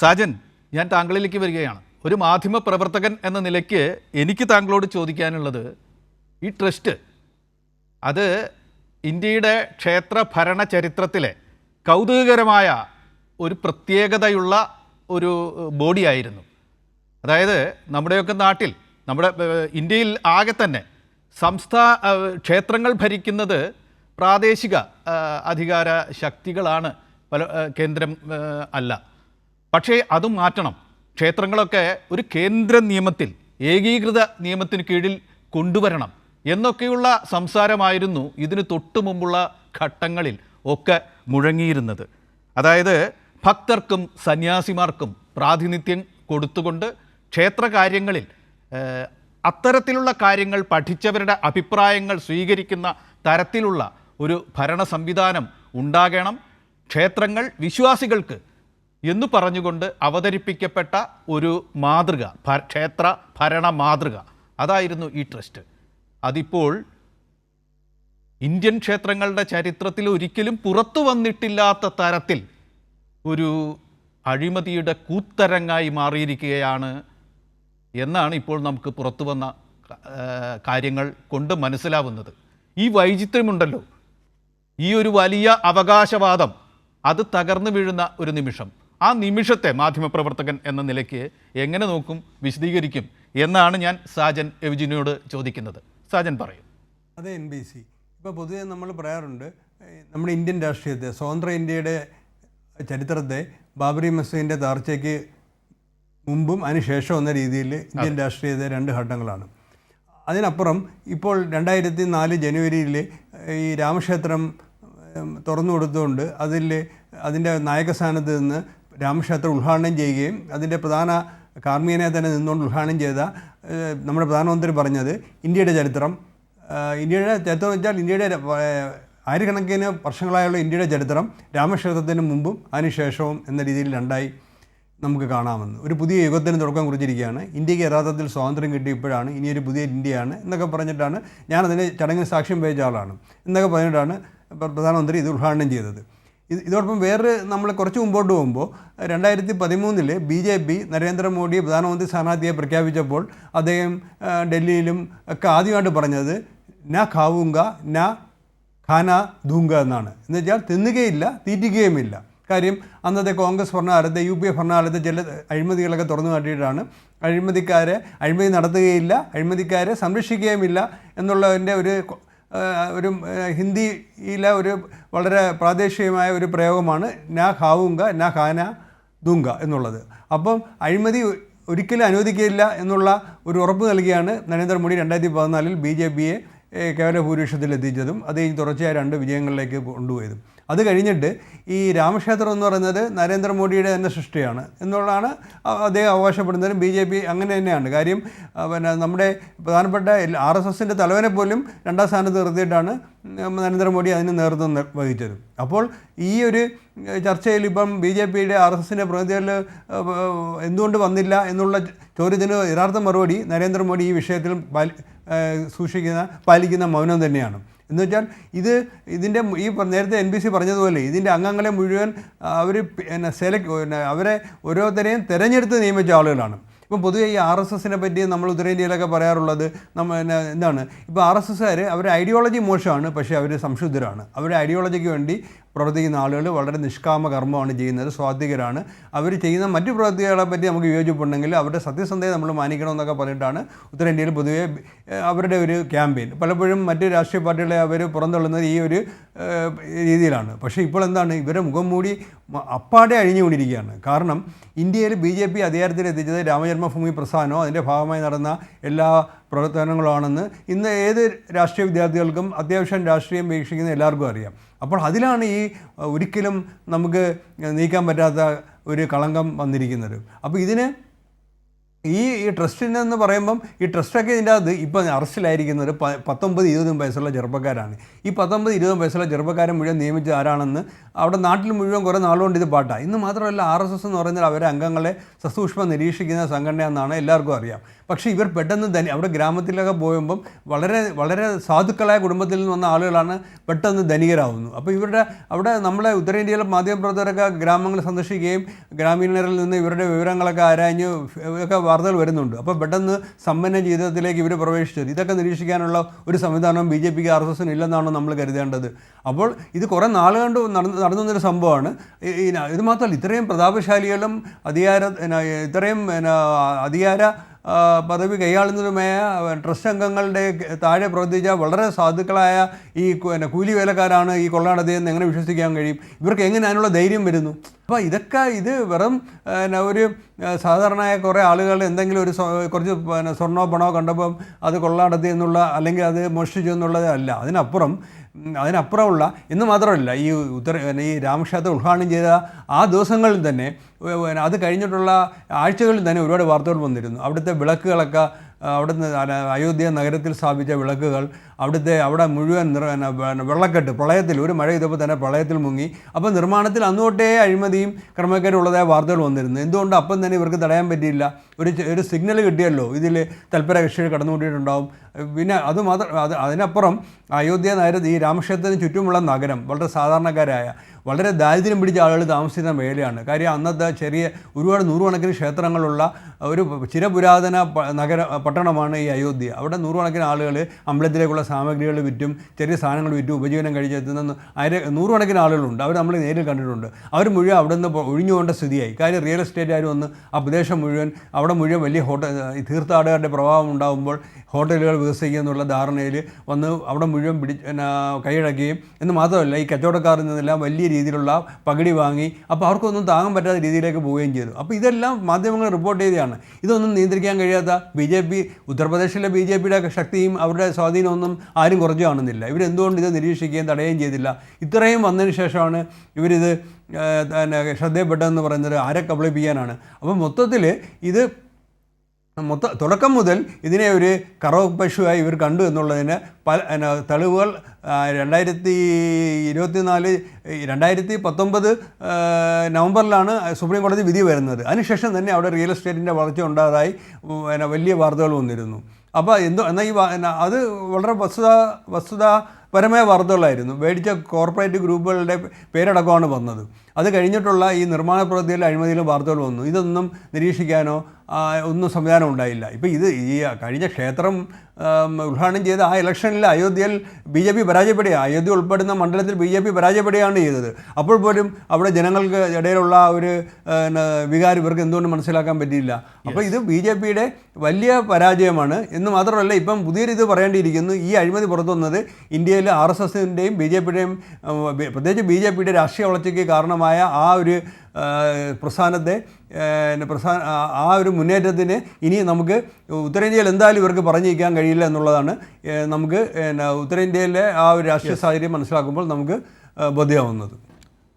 സാജൻ, ഞാൻ താങ്കളിലേക്ക് വരികയാണ്. ഒരു മാധ്യമ പ്രവർത്തകൻ എന്ന നിലയ്ക്ക് എനിക്ക് താങ്കളോട് ചോദിക്കാനുള്ളത്, ഈ ട്രസ്റ്റ് അത് ഇന്ത്യയുടെ ക്ഷേത്ര ഭരണ ചരിത്രത്തിലെ കൗതുകകരമായ ഒരു പ്രത്യേകതയുള്ള ഒരു ബോഡിയായിരുന്നു. അതായത് നമ്മുടെയൊക്കെ നാട്ടിൽ, നമ്മുടെ ഇന്ത്യയിൽ ആകെ തന്നെ ക്ഷേത്രങ്ങൾ ഭരിക്കുന്നത് പ്രാദേശിക അധികാര ശക്തികളാണ്, കേന്ദ്രം അല്ല. പക്ഷേ അതും മാറ്റണം. ക്ഷേത്രങ്ങളൊക്കെ ഒരു കേന്ദ്ര നിയമത്തിൽ, ഏകീകൃത നിയമത്തിന് കീഴിൽ കൊണ്ടുവരണം എന്നൊക്കെയുള്ള സംസാരമായിരുന്നു ഇതിന് തൊട്ടു മുമ്പുള്ള ഘട്ടങ്ങളിൽ ഒക്കെ മുഴങ്ങിയിരുന്നത്. അതായത് ഭക്തർക്കും സന്യാസിമാർക്കും പ്രാതിനിധ്യം കൊടുത്തുകൊണ്ട് ക്ഷേത്ര കാര്യങ്ങളിൽ അത്തരത്തിലുള്ള കാര്യങ്ങൾ പഠിച്ചവരുടെ അഭിപ്രായങ്ങൾ സ്വീകരിക്കുന്ന തരത്തിലുള്ള ഒരു ഭരണ സംവിധാനം ഉണ്ടാകണം. ക്ഷേത്രങ്ങൾ വിശ്വാസികൾക്ക് എന്ന് പറഞ്ഞുകൊണ്ട് അവതരിപ്പിക്കപ്പെട്ട ഒരു മാതൃക, ക്ഷേത്ര ഭരണ മാതൃക, അതായിരുന്നു ഈ ട്രസ്റ്റ്. അതിപ്പോൾ ഇന്ത്യൻ ക്ഷേത്രങ്ങളുടെ ചരിത്രത്തിൽ ഒരിക്കലും പുറത്തു വന്നിട്ടില്ലാത്ത തരത്തിൽ ഒരു അഴിമതിയുടെ കൂത്തരങ്ങായി മാറിയിരിക്കുകയാണ് എന്നാണ് ഇപ്പോൾ നമുക്ക് പുറത്തു വന്ന കാര്യങ്ങൾ കൊണ്ട് മനസ്സിലാവുന്നത്. ഈ വൈചിത്ര്യമുണ്ടല്ലോ, ഈ ഒരു വലിയ അവകാശവാദം അത് തകർന്നു വീഴുന്ന ഒരു നിമിഷം, ആ നിമിഷത്തെ മാധ്യമപ്രവർത്തകൻ എന്ന നിലയ്ക്ക് എങ്ങനെ നോക്കും, വിശദീകരിക്കും എന്നാണ് ഞാൻ സാജൻ എവിജിനോട് ചോദിക്കുന്നത്. സാജൻ പറയും. അതെ, NBC ഇപ്പോൾ പൊതുവെ നമ്മൾ പറയാറുണ്ട്, നമ്മുടെ ഇന്ത്യൻ രാഷ്ട്രീയത്തെ, സ്വതന്ത്ര ഇന്ത്യയുടെ ചരിത്രത്തെ ബാബറി മസ്ജിദിൻ്റെ തകർച്ചയ്ക്ക് മുമ്പും അതിനുശേഷം എന്ന രീതിയിൽ ഇന്ത്യൻ രാഷ്ട്രീയത്തെ രണ്ട് ഘട്ടങ്ങളാണ്. അതിനപ്പുറം ഇപ്പോൾ 2004 ജനുവരിയിൽ ഈ രാമക്ഷേത്രം തുറന്നു കൊടുത്തുകൊണ്ട് അതിൻ്റെ നായകസ്ഥാനത്ത് നിന്ന് രാമക്ഷേത്രം ഉദ്ഘാടനം ചെയ്യുകയും അതിൻ്റെ പ്രധാന കാർമ്മികനെ തന്നെ നിന്നുകൊണ്ട് ഉദ്ഘാടനം ചെയ്ത നമ്മുടെ പ്രധാനമന്ത്രി പറഞ്ഞത്, ഇന്ത്യയുടെ ചരിത്രം എന്ന് വെച്ചാൽ ഇന്ത്യയുടെ ആയിരക്കണക്കിന് വർഷങ്ങളായുള്ള ഇന്ത്യയുടെ ചരിത്രം രാമക്ഷേത്രത്തിന് മുമ്പും അതിനുശേഷവും എന്ന രീതിയിൽ രണ്ടായി നമുക്ക് കാണാമെന്ന്. ഒരു പുതിയ യുഗത്തിന് തുടക്കം കുറിച്ചിരിക്കുകയാണ്. ഇന്ത്യക്ക് യഥാർത്ഥത്തിൽ സ്വാതന്ത്ര്യം കിട്ടിയപ്പോഴാണ്, ഇനിയൊരു പുതിയ ഇന്ത്യയാണ് എന്നൊക്കെ പറഞ്ഞിട്ടാണ്, ഞാനതിന് ചടങ്ങിന് സാക്ഷ്യം വഹിച്ച ആളാണ് എന്നൊക്കെ പറഞ്ഞിട്ടാണ് പ്രധാനമന്ത്രി ഇത് ഉദ്ഘാടനം ചെയ്തത്. ഇതോടൊപ്പം വേറെ നമ്മൾ കുറച്ച് മുമ്പോട്ട് പോകുമ്പോൾ 2013 BJP നരേന്ദ്രമോദി പ്രധാനമന്ത്രി സ്ഥാനാർത്ഥിയെ പ്രഖ്യാപിച്ചപ്പോൾ അദ്ദേഹം ഡൽഹിയിലും ഒക്കെ ആദ്യമായിട്ട് പറഞ്ഞത് ന ഖാവൂങ്ക ന ഖാന ദൂങ്ക എന്നാണ്. എന്ന് വെച്ചാൽ തിന്നുകയില്ല തീറ്റിക്കുകയുമില്ല. കാര്യം അന്നത്തെ കോൺഗ്രസ് ഭരണകാലത്തെ, UPA ഭരണകാലത്തെ ചില അഴിമതികളൊക്കെ തുറന്നു കാട്ടിയിട്ടാണ് അഴിമതി നടത്തുകയില്ല, അഴിമതിക്കാരെ സംരക്ഷിക്കുകയുമില്ല എന്നുള്ളതിൻ്റെ ഒരു ഹിന്ദിയിലെ ഒരു വളരെ പ്രാദേശികമായ ഒരു പ്രയോഗമാണ് ന ഖാവൂങ്ക ന ഖാന ദൂങ്ക എന്നുള്ളത്. അപ്പം അഴിമതി ഒരിക്കലും അനുവദിക്കില്ല എന്നുള്ള ഒരു ഉറപ്പ് നൽകിയാണ് നരേന്ദ്രമോദി 2014 BJPയെ കേവല ഭൂരിപക്ഷത്തിൽ എത്തിച്ചതും അത് ഈ തുടർച്ചയായ 2 വിജയങ്ങളിലേക്ക് കൊണ്ടുപോയതും. അത് കഴിഞ്ഞിട്ട് ഈ രാമക്ഷേത്രം എന്ന് പറയുന്നത് നരേന്ദ്രമോദിയുടെ തന്നെ സൃഷ്ടിയാണ് എന്നുള്ളതാണ് അദ്ദേഹം അവകാശപ്പെടുന്നതും. BJP അങ്ങനെ തന്നെയാണ്. കാര്യം നമ്മുടെ പ്രധാനപ്പെട്ട RSSൻ്റെ തലവനെ പോലും 2ാം സ്ഥാനത്ത് നിർത്തിയിട്ടാണ് നരേന്ദ്രമോദി അതിന് നേതൃത്വം വഹിച്ചത്. അപ്പോൾ ഈ ഒരു ചർച്ചയിൽ ഇപ്പം BJPയുടെ RSSൻ്റെ പ്രതിനിധികൾ എന്തുകൊണ്ട് വന്നില്ല എന്നുള്ള ചോദ്യത്തിന് യഥാർത്ഥ മറുപടി നരേന്ദ്രമോദി ഈ വിഷയത്തിൽ പാലിക്കുന്ന മൗനം തന്നെയാണ്. എന്ന് വെച്ചാൽ ഇതിൻ്റെ ഈ നേരത്തെ NBC പറഞ്ഞതുപോലെ ഇതിൻ്റെ അംഗങ്ങളെ മുഴുവൻ അവരെ ഓരോരുത്തരെയും തിരഞ്ഞെടുത്ത് നിയമിച്ച ആളുകളാണ്. ഇപ്പം പൊതുവെ ഈ RSSനെ പറ്റി നമ്മൾ ഉത്തരേന്ത്യയിലൊക്കെ പറയാറുള്ളത് എന്താണ്, ഇപ്പോൾ RSSകാർ അവരുടെ ഐഡിയോളജി മോശമാണ്, പക്ഷേ അവർ സംശുദ്ധരാണ്. അവരുടെ ഐഡിയോളജിക്ക് വേണ്ടി പ്രവർത്തിക്കുന്ന ആളുകൾ വളരെ നിഷ്കാമ കർമ്മമാണ് ചെയ്യുന്നത്, സ്വാത്വികരാണ്. അവർ ചെയ്യുന്ന മറ്റു പ്രവൃത്തികളെ പറ്റി നമുക്ക് വിയോജിപ്പുണ്ടെങ്കിൽ അവരുടെ സത്യസന്ധതയെ നമ്മൾ മാനിക്കണമെന്നൊക്കെ പറഞ്ഞിട്ടാണ് ഉത്തരേന്ത്യയിൽ പൊതുവെ അവരുടെ ഒരു ക്യാമ്പയിൻ. പലപ്പോഴും മറ്റ് രാഷ്ട്രീയ പാർട്ടികളെ അവർ പുറന്തള്ളുന്നത് ഈ ഒരു രീതിയിലാണ്. പക്ഷേ ഇപ്പോൾ എന്താണ്, ഇവരുടെ മുഖം മൂടി അപ്പാടെ അഴിഞ്ഞുകൊണ്ടിരിക്കുകയാണ്. കാരണം ഇന്ത്യയിൽ BJP അധികാരത്തിലെത്തിച്ചത് രാമജന്മഭൂമി പ്രസ്ഥാനമോ അതിൻ്റെ ഭാഗമായി നടന്ന എല്ലാ പ്രവർത്തനങ്ങളാണെന്ന് ഇന്ന് ഏത് രാഷ്ട്രീയ വിദ്യാർത്ഥികൾക്കും അത്യാവശ്യം രാഷ്ട്രീയം വീക്ഷിക്കുന്ന എല്ലാവർക്കും അറിയാം. അപ്പോൾ അതിലാണ് ഈ ഒരിക്കലും നമുക്ക് നീക്കാൻ പറ്റാത്ത ഒരു കളങ്കം വന്നിരിക്കുന്നത്. അപ്പോൾ ഇതിന് ഈ ട്രസ്റ്റിനെന്ന് പറയുമ്പം ഈ ട്രസ്റ്റൊക്കെ ഇതിൻ്റെ അകത്ത് ഇപ്പം അറസ്റ്റിലായിരിക്കുന്നത് 19-20 വയസ്സുള്ള ചെറുപ്പക്കാരാണ്. ഈ 19-20 വയസ്സുള്ള ചെറുപ്പക്കാരെ മുഴുവൻ നിയമിച്ചത് ആരാണെന്ന് അവിടെ നാട്ടിൽ മുഴുവൻ കുറേ നാളുകൊണ്ട് ഇത് പാട്ടാണ്. ഇന്ന് മാത്രമല്ല RSS എന്ന് പറയുന്നത് അവരെ അംഗങ്ങളെ സസൂക്ഷ്മം നിരീക്ഷിക്കുന്ന സംഘടനയാണെന്നാണ് എല്ലാവർക്കും അറിയാം. പക്ഷേ ഇവർ പെട്ടെന്ന് അവിടെ ഗ്രാമത്തിലൊക്കെ പോകുമ്പം വളരെ വളരെ സാധുക്കളായ കുടുംബത്തിൽ നിന്ന് വന്ന ആളുകളാണ് പെട്ടെന്ന് ധനികരാകുന്നു. അപ്പോൾ അവിടെ നമ്മളെ ഉത്തരേന്ത്യയിലെ മാധ്യമപ്രവർത്തകരൊക്കെ ഗ്രാമങ്ങൾ സന്ദർശിക്കുകയും ഗ്രാമീണരിൽ നിന്ന് ഇവരുടെ വിവരങ്ങളൊക്കെ ആരാഞ്ഞ് ഒക്കെ വാർത്തകൾ വരുന്നുണ്ട്. അപ്പോൾ പെട്ടെന്ന് സമ്പന്ന ജീവിതത്തിലേക്ക് ഇവർ പ്രവേശിച്ചത്. ഇതൊക്കെ നിരീക്ഷിക്കാനുള്ള ഒരു സംവിധാനം BJPക്ക് RSSന് ഇല്ലെന്നാണ് നമ്മൾ കരുതേണ്ടത്. അപ്പോൾ ഇത് കുറേ നാളുകൊണ്ട് നടന്നൊരു സംഭവമാണ്. ഇത് മാത്രമല്ല, ഇത്രയും പ്രതാപശാലികളും ഇത്രയും അധികാര പദവി കൈയാളുന്നതുമായ ട്രസ്റ്റ് അംഗങ്ങളുടെ താഴെ പ്രവർത്തിച്ച വളരെ സാധുക്കളായ ഈ കൂലി വേലക്കാരാണ് ഈ കൊള്ള നടത്തിയെന്ന് എങ്ങനെ വിശ്വസിക്കാൻ കഴിയും? ഇവർക്ക് എങ്ങനെ അതിനുള്ള ധൈര്യം വരുന്നു? അപ്പോൾ ഇത് വെറും ഒരു സാധാരണയായ കുറേ ആളുകൾ എന്തെങ്കിലും കുറച്ച് സ്വർണ്ണോ പണമോ കണ്ടപ്പം അത് കൊള്ള നടത്തി എന്നുള്ള, അല്ലെങ്കിൽ അത് മോഷ്ടിച്ചു എന്നുള്ളത് അല്ല. അതിനപ്പുറമുള്ള എന്ന് മാത്രമല്ല, ഈ രാമക്ഷേത്രം ഉദ്ഘാടനം ചെയ്ത ആ ദിവസങ്ങളിൽ തന്നെ, അത് കഴിഞ്ഞിട്ടുള്ള ആഴ്ചകളിൽ തന്നെ ഒരുപാട് വാർത്തകൾ വന്നിരുന്നു. അവിടുത്തെ വിളക്കുകളൊക്കെ, അവിടുന്ന് അയോധ്യ നഗരത്തിൽ സ്ഥാപിച്ച വിളക്കുകൾ, അവിടെ മുഴുവൻ വെള്ളക്കെട്ട്, പ്രളയത്തിൽ ഒരു മഴ ചെയ്തപ്പോൾ തന്നെ പ്രളയത്തിൽ മുങ്ങി. അപ്പോൾ നിർമ്മാണത്തിൽ അന്നുതൊട്ടേ അഴിമതിയും ക്രമക്കേടുള്ളതായ വാർത്തകൾ വന്നിരുന്നു. എന്തുകൊണ്ട് അപ്പം തന്നെ ഇവർക്ക് തടയാൻ പറ്റിയില്ല? ഒരു സിഗ്നൽ കിട്ടിയല്ലോ, ഇതിൽ തൽപര കക്ഷികൾ കടന്നുകൂട്ടിയിട്ടുണ്ടാവും. പിന്നെ അതിനപ്പുറം അയോധ്യ നഗരത്തിൽ, ഈ രാമക്ഷേത്രത്തിന് ചുറ്റുമുള്ള നഗരം വളരെ സാധാരണക്കാരായ, വളരെ ദാരിദ്ര്യം പിടിച്ച ആളുകൾ താമസിക്കുന്ന മേഖലയാണ്. കാര്യം അന്നത്തെ ഒരുപാട് നൂറുകണക്കിന് ക്ഷേത്രങ്ങളുള്ള ഒരു ചിരപുരാതന പട്ടണമാണ് ഈ അയോധ്യ. അവിടെ നൂറുകണക്കിന് ആളുകൾ അമ്പലത്തിലേക്കുള്ള സാമഗ്രികൾ വിറ്റും ചെറിയ സാധനങ്ങൾ വിറ്റും ഉപജീവനം കഴിച്ചെത്തുന്ന നൂറുകണക്കിന് ആളുകളുണ്ട്. അവർ നമ്മൾ നേരിൽ കണ്ടിട്ടുണ്ട്. അവർ മുഴുവൻ അവിടെ നിന്ന് ഒഴിഞ്ഞുകൊണ്ട സ്ഥിതിയായി. കാര്യം റിയൽ എസ്റ്റേറ്റുകാർ വന്ന് ആ പ്രദേശം മുഴുവൻ, അവിടെ മുഴുവൻ വലിയ തീർത്ഥാടകരുടെ പ്രഭാവം ഉണ്ടാകുമ്പോൾ ഹോട്ടലുകൾ വികസിക്കുക എന്നുള്ള ധാരണയിൽ വന്ന് അവിടെ മുഴുവൻ കൈയടക്കുകയും, എന്ന് മാത്രമല്ല ഈ കച്ചവടക്കാരിൽ നിന്നെല്ലാം വലിയ രീതിയിലുള്ള പകിടി വാങ്ങി. അപ്പോൾ അവർക്കൊന്നും താങ്ങാൻ പറ്റാത്ത രീതിയിലേക്ക് പോവുകയും ചെയ്തു. അപ്പോൾ ഇതെല്ലാം മാധ്യമങ്ങൾ റിപ്പോർട്ട് ചെയ്തതാണ്. ഇതൊന്നും നിയന്ത്രിക്കാൻ കഴിയാത്ത ഉത്തർപ്രദേശിലെ BJPയുടെ ശക്തിയും അവരുടെ സ്വാധീനമൊന്നും ആരും കുറച്ച് കാണുന്നില്ല. ഇവരെന്തുകൊണ്ട് ഇത് നിരീക്ഷിക്കുകയും തടയുകയും ചെയ്തില്ല? ഇത്രയും വന്നതിന് ശേഷമാണ് ഇവരിത് ശ്രദ്ധയപ്പെട്ടതെന്ന് പറയുന്നത്. ആരെ കബളിപ്പിക്കാനാണ്? അപ്പം മൊത്തത്തിൽ ഇത് തുടക്കം മുതൽ ഇതിനെ ഒരു കറവ് പശുവായി ഇവർ കണ്ടു എന്നുള്ളതിന് തെളിവുകൾ 2019 നവംബറിലാണ് സുപ്രീം കോടതി വിധി വരുന്നത്. അതിനുശേഷം തന്നെ അവിടെ റിയൽ എസ്റ്റേറ്റിൻ്റെ വളർച്ച ഉണ്ടായതായി വലിയ വാർത്തകൾ വന്നിരുന്നു. അപ്പോൾ എന്നാൽ അത് വളരെ വസ്തുതാപരമായ വാർത്തകളായിരുന്നു. മേടിച്ച കോർപ്പറേറ്റ് ഗ്രൂപ്പുകളുടെ പേരടക്കമാണ് വന്നത്. അത് കഴിഞ്ഞിട്ടുള്ള ഈ നിർമ്മാണ പ്രവൃത്തിയിലും അഴിമതിയിലും വാർത്തകൾ വന്നു. ഇതൊന്നും നിരീക്ഷിക്കാനോ ഒന്നും സംവിധാനം ഉണ്ടായില്ല. ഇപ്പോൾ ഈ കഴിഞ്ഞ ക്ഷേത്രം ഉദ്ഘാടനം ചെയ്ത ആ ഇലക്ഷനിൽ അയോധ്യയിൽ BJP പരാജയപ്പെടുകയാണ്. അയോധ്യ ഉൾപ്പെടുന്ന മണ്ഡലത്തിൽ BJP പരാജയപ്പെടുകയാണ് ചെയ്തത്. അപ്പോൾ പോലും അവിടെ ജനങ്ങൾക്ക് ഇടയിലുള്ള ഒരു വികാരം ഇവർക്ക് എന്തുകൊണ്ട് മനസ്സിലാക്കാൻ പറ്റിയില്ല. അപ്പോൾ ഇത് BJPയുടെ വലിയ പരാജയമാണ്. എന്ന് മാത്രമല്ല, ഇപ്പം പുതിയൊരിത് പറയേണ്ടിയിരിക്കുന്നു. ഈ അഴിമതി പുറത്തു വന്നത് ഇന്ത്യയിൽ RSSൻ്റെയും BJPയുടെയും, പ്രത്യേകിച്ച് BJPയുടെ രാഷ്ട്രീയ വളർച്ചയ്ക്ക് കാരണമായ ആ ഒരു ആ ഒരു മുന്നേറ്റത്തിന് ഇനി നമുക്ക് ഉത്തരേന്ത്യയിൽ എന്തായാലും ഇവർക്ക് പറഞ്ഞിരിക്കാൻ കഴിയില്ല എന്നുള്ളതാണ് നമുക്ക് ഉത്തരേന്ത്യയിലെ ആ ഒരു രാഷ്ട്രീയ സാഹചര്യം മനസ്സിലാക്കുമ്പോൾ നമുക്ക് ബോധ്യമാവുന്നത്.